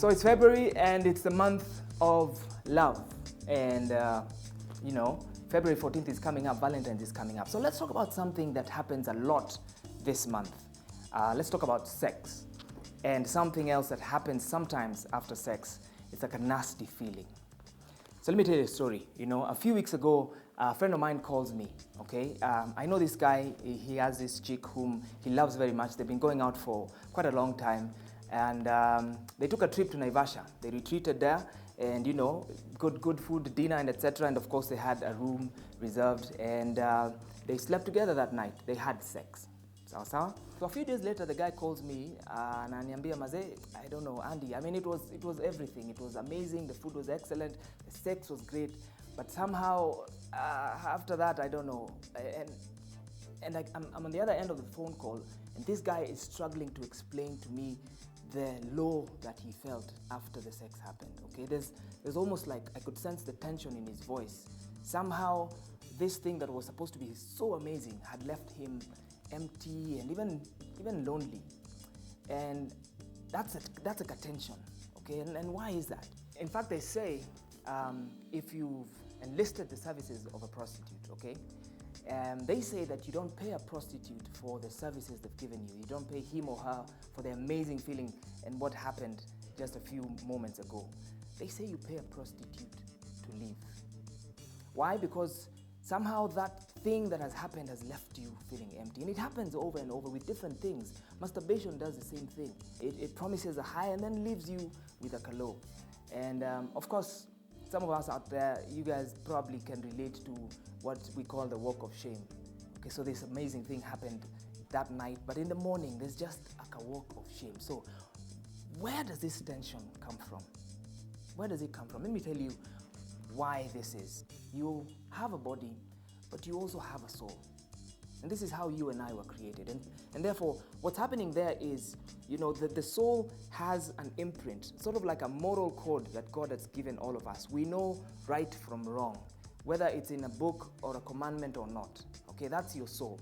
So it's February and it's the month of love. And, February 14th is coming up, Valentine's is coming up. So let's talk about something that happens a lot this month. Let's talk about sex. And something else that happens sometimes after sex. It's like a nasty feeling. So let me tell you a story. A few weeks ago, a friend of mine calls me, okay? I know this guy, he has this chick whom he loves very much. They've been going out for quite a long time. And they took a trip to Naivasha. They retreated there and, good food, dinner and etc. And of course they had a room reserved and they slept together that night. They had sex. Sawa sawa? So a few days later, the guy calls me and ananiambia mazee, I don't know, Andy. I mean, it was everything. It was amazing. The food was excellent. The sex was great. But somehow, after that, I don't know. And I'm on the other end of the phone call, and this guy is struggling to explain to me the low that he felt after the sex happened. Okay, there's almost like I could sense the tension in his voice. Somehow, this thing that was supposed to be so amazing had left him empty and even lonely, and that's a tension. Okay, and why is that? In fact, they say if you've enlisted the services of a prostitute, okay, they say that you don't pay a prostitute for the services they've given you. You don't pay him or her for the amazing feeling and what happened just a few moments ago. They say you pay a prostitute to leave. Why? Because somehow that thing that has happened has left you feeling empty. And it happens over and over with different things. Masturbation does the same thing. It promises a high and then leaves you with a low. And of course, some of us out there, you guys probably can relate to what we call the walk of shame. Okay, so this amazing thing happened that night, but in the morning, there's just like a walk of shame. So where does this tension come from? Where does it come from? Let me tell you why this is. You have a body, but you also have a soul. And this is how you and I were created. And therefore, what's happening there is, the soul has an imprint, sort of like a moral code that God has given all of us. We know right from wrong, whether it's in a book or a commandment or not. Okay, that's your soul.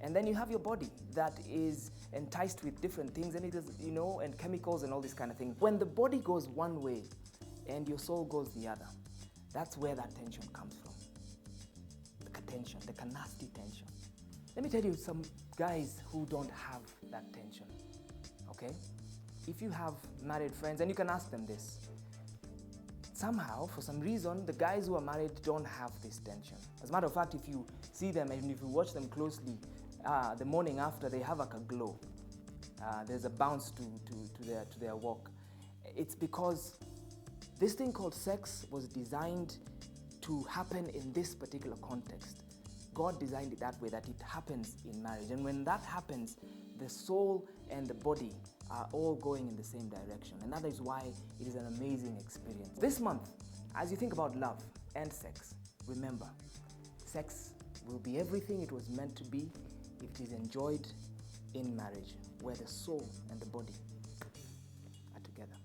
And then you have your body that is enticed with different things, and it is, and chemicals and all this kind of thing. When the body goes one way and your soul goes the other, that's where that tension comes from. The tension, the nasty tension. Let me tell you some guys who don't have that tension, okay? If you have married friends, and you can ask them this, somehow, for some reason, the guys who are married don't have this tension. As a matter of fact, if you see them and if you watch them closely, the morning after, they have like a glow. There's a bounce to their walk. It's because this thing called sex was designed to happen in this particular context. God designed it that way, that it happens in marriage. And when that happens, the soul and the body are all going in the same direction. And that is why it is an amazing experience. This month, as you think about love and sex, remember, sex will be everything it was meant to be if it is enjoyed in marriage, where the soul and the body are together.